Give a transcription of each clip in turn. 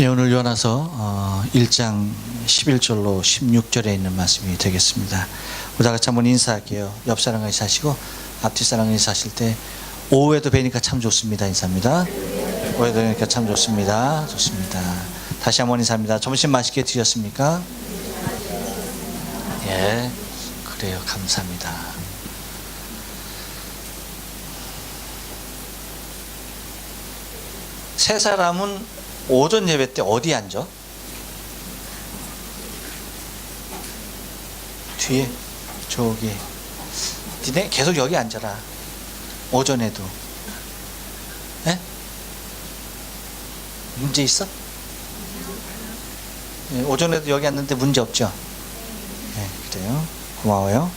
예, 오늘 요한서 1장 11절로 16절에 있는 말씀이 되겠습니다. 우리 다 같이 한번 인사할게요. 옆 사람과 인사하시고 앞뒤 사람과 인사하실 때 오후에도 뵈니까 참 좋습니다. 인사합니다. 오후에도 뵈니까 참 좋습니다. 좋습니다. 다시 한번 인사합니다. 점심 맛있게 드셨습니까? 예, 그래요. 감사합니다. 세 사람은 오전 예배 때 어디 앉아? 뒤에 저기. 니네 계속 여기 앉아라. 오전에도. 예? 문제 있어? 예, 오전에도 여기 앉는데 문제 없죠? 네, 그래요. 고마워요.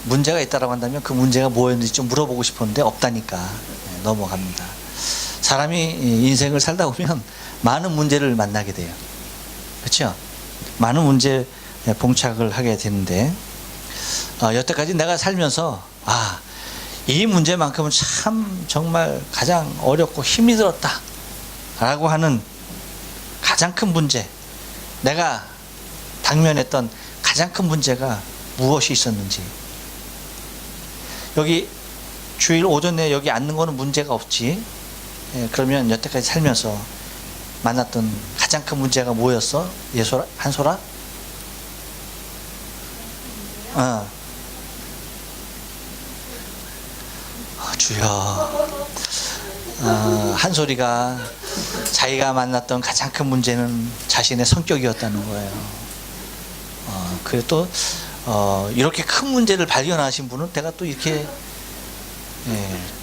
문제가 있다라고 한다면 그 문제가 뭐였는지 좀 물어보고 싶었는데 없다니까 네, 넘어갑니다. 사람이 인생을 살다 보면 많은 문제를 만나게 돼요. 그렇죠? 많은 문제에 봉착을 하게 되는데 여태까지 내가 살면서 이 문제만큼은 참 정말 가장 어렵고 힘이 들었다 라고 하는 가장 큰 문제, 내가 당면했던 가장 큰 문제가 무엇이 있었는지, 여기 주일 오전에 여기 앉는 거는 문제가 없지. 그러면 여태까지 살면서 만났던 가장 큰 문제가 뭐였어? 예소라? 한소라? 주여. 한소리가 자기가 만났던 가장 큰 문제는 자신의 성격이었다는 거예요. 그래 또 이렇게 큰 문제를 발견하신 분은 내가 또 이렇게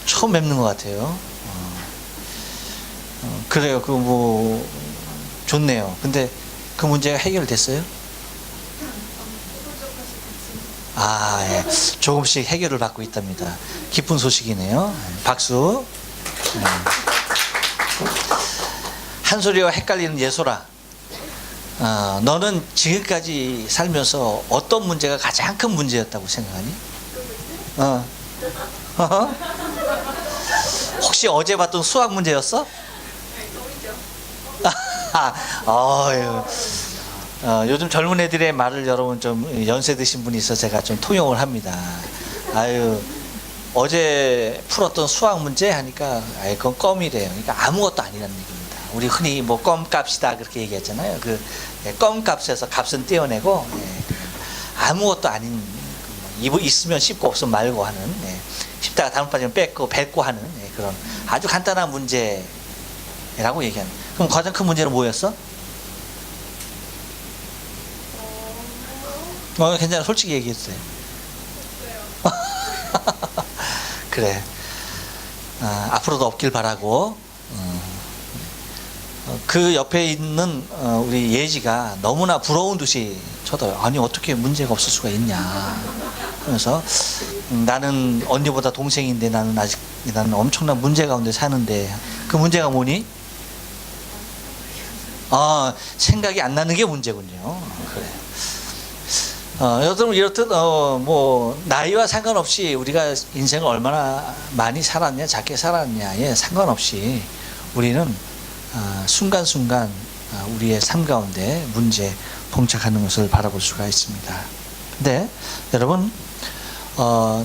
처음 뵙는 것 같아요. 그래요. 좋네요. 근데 그 문제가 해결됐어요? 예. 조금씩 해결을 받고 있답니다. 기쁜 소식이네요. 박수. 한소리와 헷갈리는 예소라. 너는 지금까지 살면서 어떤 문제가 가장 큰 문제였다고 생각하니? 혹시 어제 봤던 수학 문제였어? 요즘 젊은 애들의 말을 여러분 좀 연세 드신 분이 있어서 제가 좀 통용을 합니다. 어제 풀었던 수학 문제 하니까 그건 껌이래요. 그러니까 아무것도 아니라는 얘기입니다. 우리 흔히 뭐 껌값이다 그렇게 얘기했잖아요. 그 껌값에서 값은 떼어내고 아무것도 아닌, 있으면 씹고 없으면 말고 하는, 씹다가 잘못 빠지면 뱉고 하는 그런 아주 간단한 문제라고 얘기하는. 그럼 가장 큰 문제는 뭐였어? 괜찮아. 솔직히 얘기했어요. 그래. 앞으로도 없길 바라고. 그 옆에 있는 우리 예지가 너무나 부러운 듯이 쳐다요. 아니 어떻게 문제가 없을 수가 있냐 하면서 나는 언니보다 동생인데 나는 엄청난 문제 가운데 사는데 그 문제가 뭐니? 생각이 안 나는 게 문제군요. 그래. 여러분 이렇듯 나이와 상관없이 우리가 인생을 얼마나 많이 살았냐 작게 살았냐에 상관없이 우리는 순간순간 우리의 삶 가운데 문제 봉착하는 것을 바라볼 수가 있습니다. 근데 여러분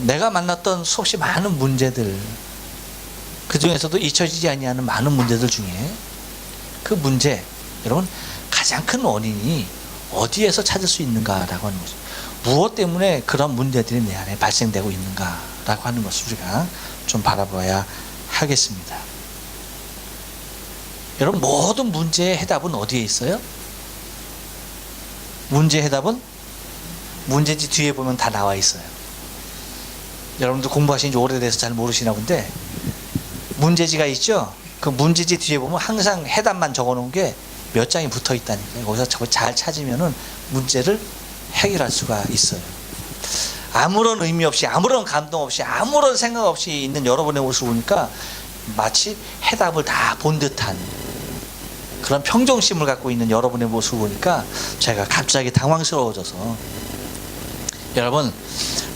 내가 만났던 수없이 많은 문제들, 그 중에서도 잊혀지지 아니하는 많은 문제들 중에 그 문제, 여러분 가장 큰 원인이 어디에서 찾을 수 있는가라고 하는 거죠. 무엇 때문에 그런 문제들이 내 안에 발생되고 있는가라고 하는 것을 우리가 좀 바라봐야 하겠습니다. 여러분 모든 문제의 해답은 어디에 있어요? 문제의 해답은 문제지 뒤에 보면 다 나와 있어요. 여러분들 공부하신 지 오래돼서 잘 모르시나 본데 문제지가 있죠? 그 문제지 뒤에 보면 항상 해답만 적어놓은 게 몇 장이 붙어 있다니까요. 거기서 저거 잘 찾으면은 문제를 해결할 수가 있어요. 아무런 의미 없이, 아무런 감동 없이, 아무런 생각 없이 있는 여러분의 모습을 보니까 마치 해답을 다 본 듯한 그런 평정심을 갖고 있는 여러분의 모습을 보니까 제가 갑자기 당황스러워져서, 여러분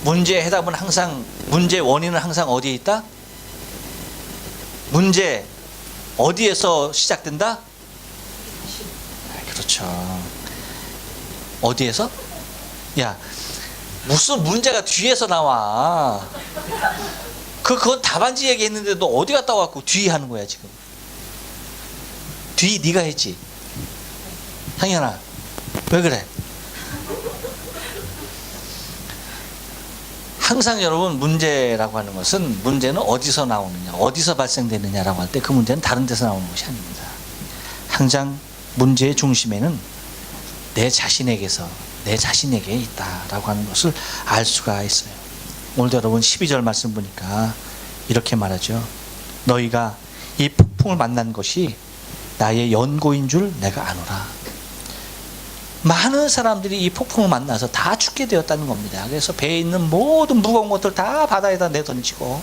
문제의 해답은 항상, 문제의 원인은 항상 어디에 있다? 문제 어디에서 시작된다? 그렇죠. 어디에서? 야, 무슨 문제가 뒤에서 나와. 그건 답안지 얘기했는데 너 어디 갔다 와갖고 뒤 하는 거야 지금. 뒤 네가 했지. 상현아, 왜 그래? 항상 여러분, 문제라고 하는 것은, 문제는 어디서 나오느냐, 어디서 발생되느냐라고 할 때 그 문제는 다른 데서 나오는 것이 아닙니다. 항상 문제의 중심에는 내 자신에게서, 내 자신에게 있다라고 하는 것을 알 수가 있어요. 오늘도 여러분 12절 말씀 보니까 이렇게 말하죠. 너희가 이 폭풍을 만난 것이 나의 연고인 줄 내가 아노라. 많은 사람들이 이 폭풍을 만나서 다 죽게 되었다는 겁니다. 그래서 배에 있는 모든 무거운 것들 다 바다에다 내던지고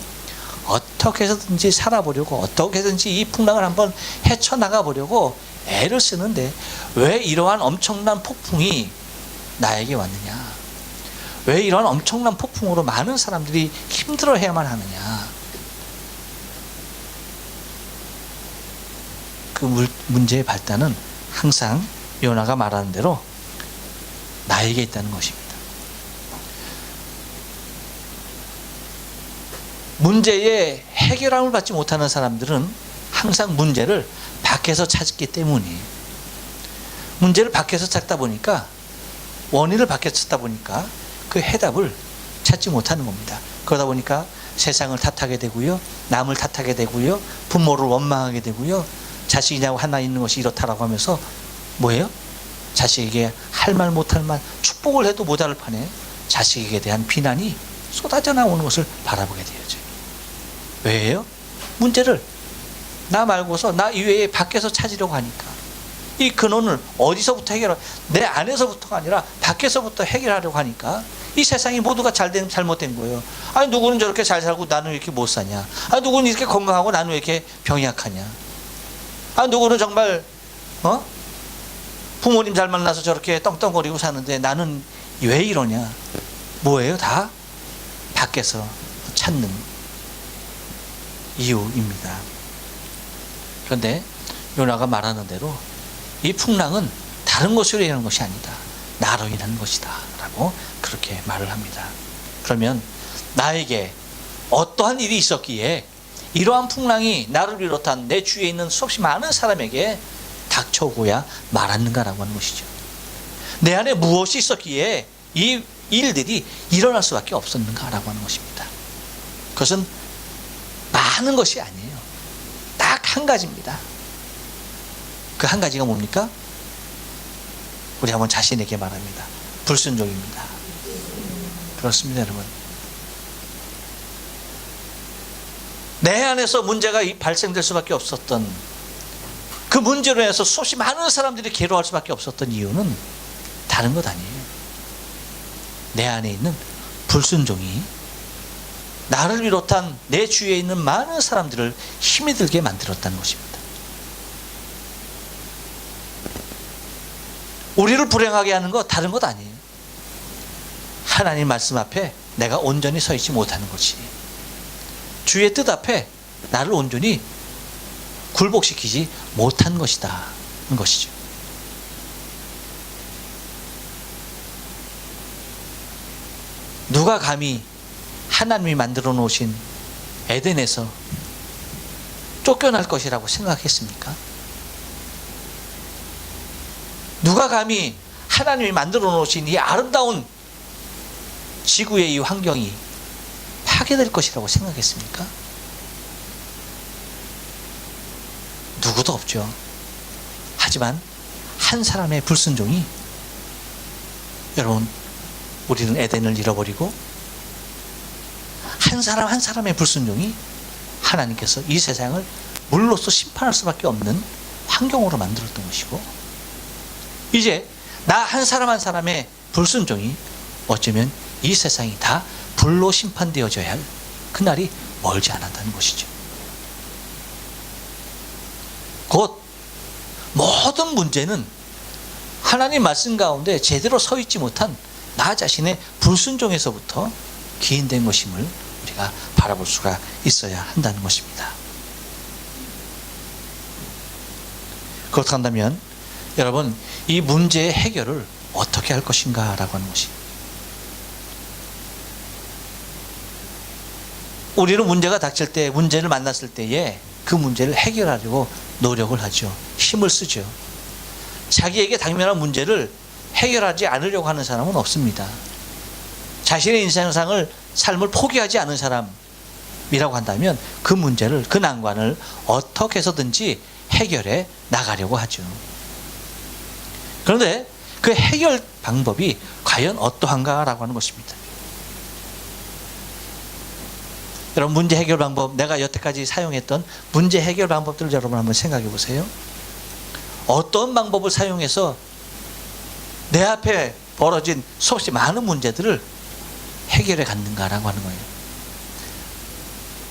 어떻게 해서든지 살아보려고, 어떻게 해서든지 이 풍랑을 한번 헤쳐나가 보려고 애를 쓰는데 왜 이러한 엄청난 폭풍이 나에게 왔느냐, 왜 이러한 엄청난 폭풍으로 많은 사람들이 힘들어해야만 하느냐. 그 문제의 발단은 항상 요나가 말하는 대로 나에게 있다는 것입니다. 문제에 해결함을 받지 못하는 사람들은 항상 문제를 밖에서 찾기 때문이에요. 문제를 밖에서 찾다 보니까, 원인을 밖에서 찾다 보니까 그 해답을 찾지 못하는 겁니다. 그러다 보니까 세상을 탓하게 되고요, 남을 탓하게 되고요, 부모를 원망하게 되고요, 자식이냐고 하나 있는 것이 이렇다라고 하면서 뭐예요? 자식에게 할 말 못할 말, 축복을 해도 모자랄 판에 자식에게 대한 비난이 쏟아져 나오는 것을 바라보게 되어져요. 왜요? 문제를 나 말고서, 나 이외에 밖에서 찾으려고 하니까. 이 근원을 어디서부터 내 안에서부터가 아니라 밖에서부터 해결하려고 하니까 이 세상이 모두가 잘못된 거예요. 아니, 누구는 저렇게 잘 살고 나는 왜 이렇게 못 사냐? 아니, 누구는 이렇게 건강하고 나는 왜 이렇게 병이 약하냐? 아니, 누구는 정말 부모님 잘 만나서 저렇게 떵떵거리고 사는데 나는 왜 이러냐? 뭐예요? 다 밖에서 찾는 이유입니다. 그런데 요나가 말하는 대로 이 풍랑은 다른 것으로 인한 것이 아니다, 나로 인한 것이다 라고 그렇게 말을 합니다. 그러면 나에게 어떠한 일이 있었기에 이러한 풍랑이 나를 비롯한 내 주위에 있는 수없이 많은 사람에게 닥쳐오고야 말았는가라고 하는 것이죠. 내 안에 무엇이 있었기에 이 일들이 일어날 수밖에 없었는가라고 하는 것입니다. 그것은 많은 것이 아니에요. 딱 한 가지입니다. 그 한 가지가 뭡니까? 우리 한번 자신에게 말합니다. 불순종입니다. 그렇습니다, 여러분. 내 안에서 문제가 발생될 수밖에 없었던, 그 문제로 인해서 수없이 많은 사람들이 괴로워할 수밖에 없었던 이유는 다른 것 아니에요. 내 안에 있는 불순종이 나를 비롯한 내 주위에 있는 많은 사람들을 힘이 들게 만들었다는 것입니다. 우리를 불행하게 하는 거 다른 것 아니에요. 하나님 말씀 앞에 내가 온전히 서 있지 못하는 것이, 주의 뜻 앞에 나를 온전히 굴복시키지 못한 것이다 하는 것이죠. 누가 감히 하나님이 만들어 놓으신 에덴에서 쫓겨날 것이라고 생각했습니까? 누가 감히 하나님이 만들어 놓으신 이 아름다운 지구의 이 환경이 파괴될 것이라고 생각했습니까? 누구도 없죠. 하지만 한 사람의 불순종이, 여러분, 우리는 에덴을 잃어버리고 한 사람 한 사람의 불순종이 하나님께서 이 세상을 물로써 심판할 수밖에 없는 환경으로 만들었던 것이고, 이제 나 한 사람 한 사람의 불순종이 어쩌면 이 세상이 다 불로 심판되어져야 할 그날이 멀지 않았다는 것이죠. 곧 모든 문제는 하나님 말씀 가운데 제대로 서 있지 못한 나 자신의 불순종에서부터 기인된 것임을 우리가 바라볼 수가 있어야 한다는 것입니다. 그렇게 한다면 여러분, 이 문제의 해결을 어떻게 할 것인가 라고 하는 것이, 우리는 문제가 닥칠 때, 문제를 만났을 때에 그 문제를 해결하려고 노력을 하죠. 힘을 쓰죠. 자기에게 당면한 문제를 해결하지 않으려고 하는 사람은 없습니다. 자신의 삶을 포기하지 않은 사람이라고 한다면 그 문제를, 그 난관을 어떻게 해서든지 해결해 나가려고 하죠. 그런데 그 해결 방법이 과연 어떠한가라고 하는 것입니다. 여러분, 문제 해결 방법, 내가 여태까지 사용했던 문제 해결 방법들을 여러분 한번 생각해 보세요. 어떤 방법을 사용해서 내 앞에 벌어진 수없이 많은 문제들을 해결해 갔는가라고 하는 거예요.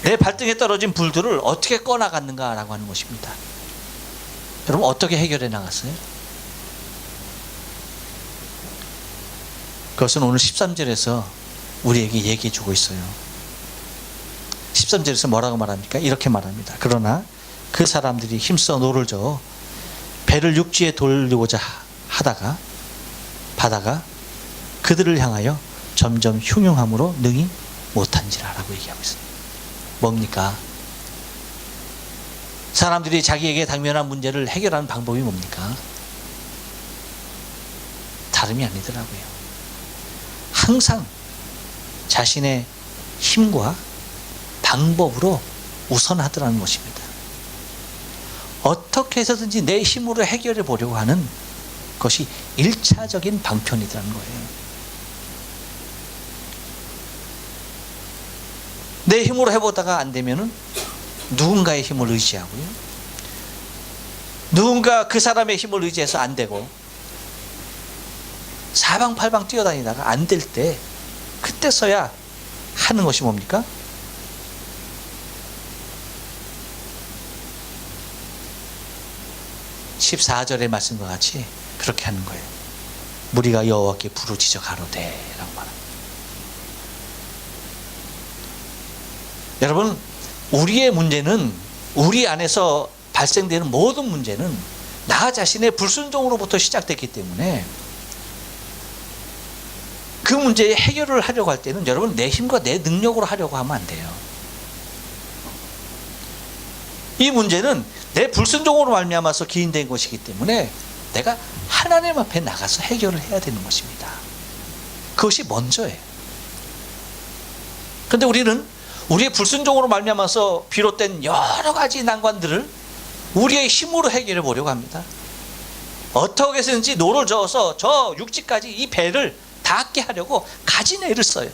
내 발등에 떨어진 불들을 어떻게 꺼나갔는가라고 하는 것입니다. 여러분, 어떻게 해결해 나갔어요? 그것은 오늘 13절에서 우리에게 얘기해 주고 있어요. 13절에서 뭐라고 말합니까? 이렇게 말합니다. 그러나 그 사람들이 힘써 노를 저어 배를 육지에 돌리고자 하다가 바다가 그들을 향하여 점점 흉흉함으로 능히 못한지라라고 얘기하고 있습니다. 뭡니까? 사람들이 자기에게 당면한 문제를 해결하는 방법이 뭡니까? 다름이 아니더라고요. 항상 자신의 힘과 방법으로 우선하더라는 것입니다. 어떻게 해서든지 내 힘으로 해결해 보려고 하는 것이 1차적인 방편이라는 거예요. 내 힘으로 해보다가 안 되면은 누군가의 힘을 의지하고요. 누군가 그 사람의 힘을 의지해서 안 되고 사방팔방 뛰어다니다가 안 될 때, 그때서야 하는 것이 뭡니까? 14절의 말씀과 같이 그렇게 하는 거예요. 무리가 여호와께 부르짖어 가로되 라고 말합니다. 여러분, 우리의 문제는, 우리 안에서 발생되는 모든 문제는 나 자신의 불순종으로부터 시작됐기 때문에 그 문제의 해결을 하려고 할 때는 여러분, 내 힘과 내 능력으로 하려고 하면 안 돼요. 이 문제는 내 불순종으로 말미암아서 기인된 것이기 때문에 내가 하나님 앞에 나가서 해결을 해야 되는 것입니다. 그것이 먼저예요. 그런데 우리는 우리의 불순종으로 말미암아서 비롯된 여러 가지 난관들을 우리의 힘으로 해결해 보려고 합니다. 어떻게 해서든지 노를 저어서 저 육지까지 이 배를 닿게 하려고 가진 애를 써요.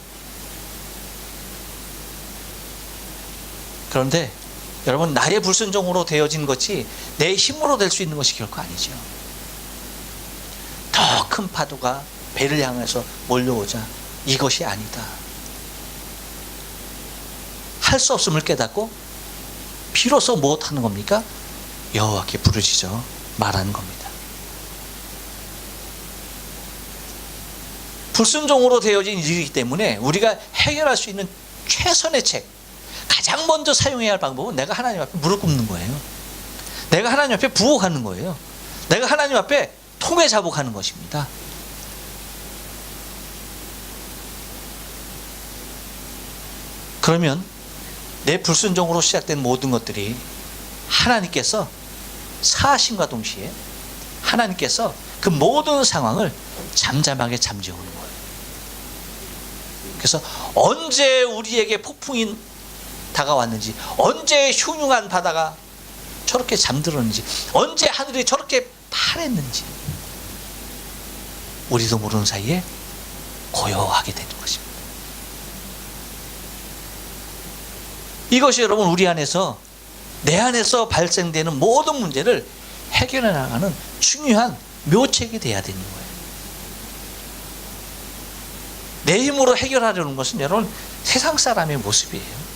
그런데 여러분, 나의 불순종으로 되어진 것이 내 힘으로 될 수 있는 것이 결코 아니죠. 더 큰 파도가 배를 향해서 몰려오자 이것이 아니다. 할 수 없음을 깨닫고 비로소 무엇하는 겁니까? 여호와께 부르짖어 말하는 겁니다. 불순종으로 되어진 일이기 때문에 우리가 해결할 수 있는 최선의 책, 가장 먼저 사용해야 할 방법은 내가 하나님 앞에 무릎 꿇는 거예요. 내가 하나님 앞에 부복하는 거예요. 내가 하나님 앞에 통회자복하는 것입니다. 그러면 내 불순종으로 시작된 모든 것들이 하나님께서 사하심과 동시에 하나님께서 그 모든 상황을 잠잠하게 잠재우는 거예요. 그래서 언제 우리에게 폭풍이 다가왔는지, 언제 흉흉한 바다가 저렇게 잠들었는지, 언제 하늘이 저렇게 파랬는지 우리도 모르는 사이에 고요하게 되는 것입니다. 이것이 여러분, 우리 안에서, 내 안에서 발생되는 모든 문제를 해결해 나가는 중요한 묘책이 돼야 되는 거예요. 내 힘으로 해결하려는 것은 여러분, 세상 사람의 모습이에요.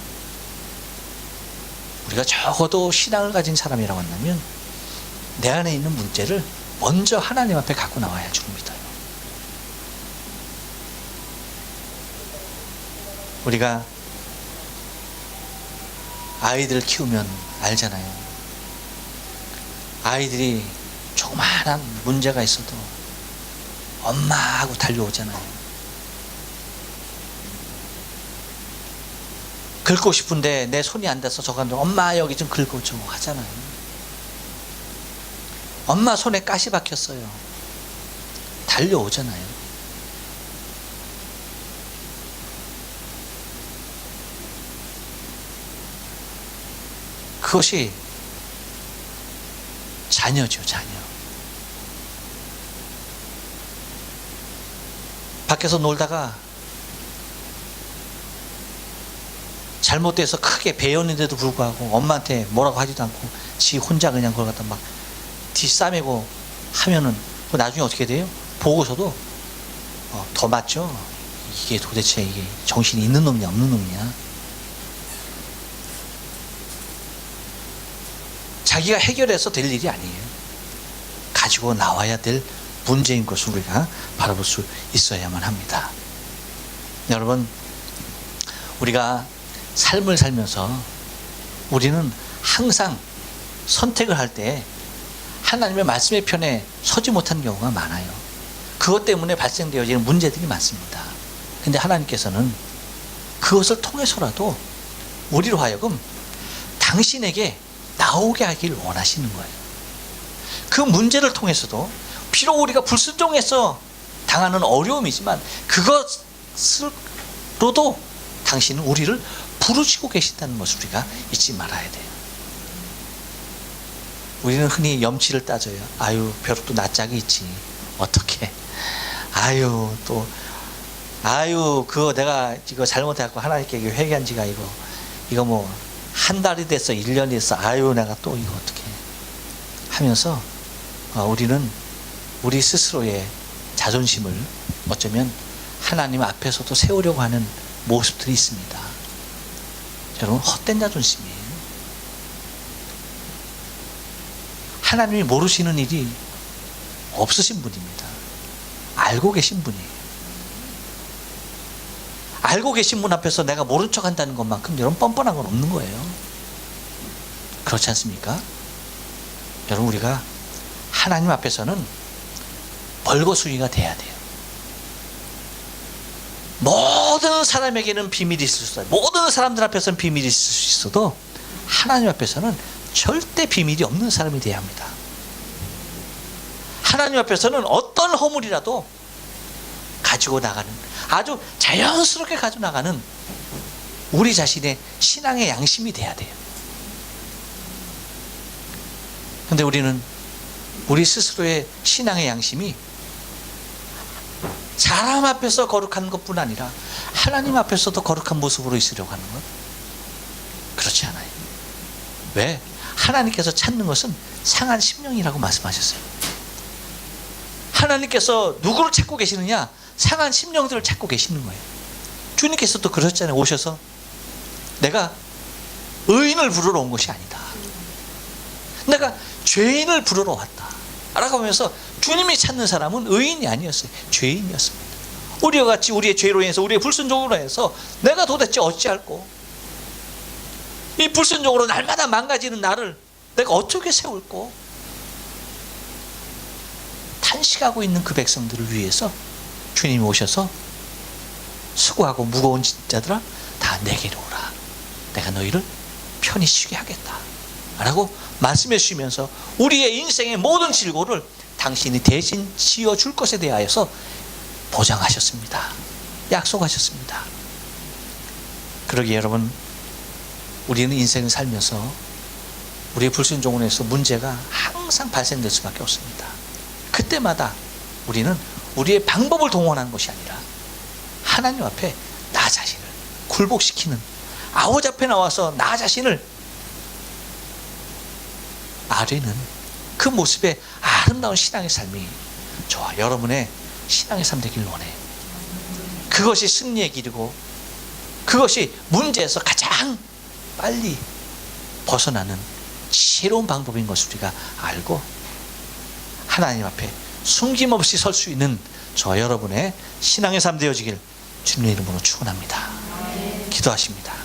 우리가 적어도 신앙을 가진 사람이라고 한다면 내 안에 있는 문제를 먼저 하나님 앞에 갖고 나와야 줍니다. 우리가 아이들을 키우면 알잖아요. 아이들이 조그마한 문제가 있어도 엄마하고 달려오잖아요. 긁고 싶은데 내 손이 안 닿아서 저가 엄마 여기 좀 긁어줘 하잖아요. 엄마 손에 가시 박혔어요. 달려오잖아요. 그것이 자녀죠, 자녀. 밖에서 놀다가 잘못돼서 크게 베었는데도 불구하고 엄마한테 뭐라고 하지도 않고 지 혼자 그냥 그걸 갖다 막 뒷싸매고 하면은 나중에 어떻게 돼요? 보고서도 더 맞죠? 이게 도대체 이게 정신이 있는 놈이냐 없는 놈이냐. 자기가 해결해서 될 일이 아니에요. 가지고 나와야 될 문제인 것을 우리가 바라볼 수 있어야만 합니다. 여러분, 우리가 삶을 살면서 우리는 항상 선택을 할 때 하나님의 말씀의 편에 서지 못한 경우가 많아요. 그것 때문에 발생되어지는 문제들이 많습니다. 근데 하나님께서는 그것을 통해서라도 우리로 하여금 당신에게 나오게 하길 원하시는 거예요. 그 문제를 통해서도 비록 우리가 불순종해서 당하는 어려움이지만 그것으로도 당신은 우리를 부르시고 계신다는 것을 우리가 잊지 말아야 돼요. 우리는 흔히 염치를 따져요. 아유, 벼룩도 낯짝이 있지. 어떻게? 아유, 또 그거 내가 이거 잘못해갖고 하나님께 회개한 지가 이거 뭐 한 달이 됐어, 1년이 됐어. 아유, 내가 또 이거 어떻게 하면서 우리는 우리 스스로의 자존심을 어쩌면 하나님 앞에서도 세우려고 하는 모습들이 있습니다. 여러분, 헛된 자존심이에요. 하나님이 모르시는 일이 없으신 분입니다. 알고 계신 분이에요. 알고 계신 분 앞에서 내가 모른 척 한다는 것만큼 여러분 뻔뻔한 건 없는 거예요. 그렇지 않습니까? 여러분, 우리가 하나님 앞에서는 벌거숭이가 돼야 돼요. 모든 사람에게는 비밀이 있을 수 있어요. 모든 사람들 앞에서는 비밀이 있을 수 있어도 하나님 앞에서는 절대 비밀이 없는 사람이 돼야 합니다. 하나님 앞에서는 어떤 허물이라도 가지고 나가는, 아주 자연스럽게 가지고 나가는 우리 자신의 신앙의 양심이 돼야 돼요. 근데 우리는 우리 스스로의 신앙의 양심이 사람 앞에서 거룩한 것뿐 아니라 하나님 앞에서도 거룩한 모습으로 있으려고 하는 것, 그렇지 않아요. 왜? 하나님께서 찾는 것은 상한 심령이라고 말씀하셨어요. 하나님께서 누구를 찾고 계시느냐? 상한 심령들을 찾고 계시는 거예요. 주님께서도 그러셨잖아요. 오셔서 내가 의인을 부르러 온 것이 아니다, 내가 죄인을 부르러 왔다 라고 하면서 주님이 찾는 사람은 의인이 아니었어요. 죄인이었습니다. 우리와 같이 우리의 죄로 인해서, 우리의 불순종으로 해서 내가 도대체 어찌할꼬, 이 불순종으로 날마다 망가지는 나를 내가 어떻게 세울꼬, 탄식하고 있는 그 백성들을 위해서 주님이 오셔서 수고하고 무거운 자들아 다 내게로 오라, 내가 너희를 편히 쉬게 하겠다 라고 말씀해 주시면서 우리의 인생의 모든 질고를 당신이 대신 지어줄 것에 대하여서 보장하셨습니다. 약속하셨습니다. 그러기에 여러분, 우리는 인생을 살면서 우리의 불순종으로 해서 문제가 항상 발생될 수밖에 없습니다. 그때마다 우리는 우리의 방법을 동원하는 것이 아니라 하나님 앞에 나 자신을 굴복시키는, 아버지 앞에 나와서 나 자신을 아뢰는 그 모습의 아름다운 신앙의 삶이 저와 여러분의 신앙의 삶 되길 원해. 그것이 승리의 길이고 그것이 문제에서 가장 빨리 벗어나는 지혜로운 방법인 것을 우리가 알고 하나님 앞에 숨김없이 설 수 있는 저와 여러분의 신앙의 삶 되어지길 주님의 이름으로 축원합니다. 기도하십니다.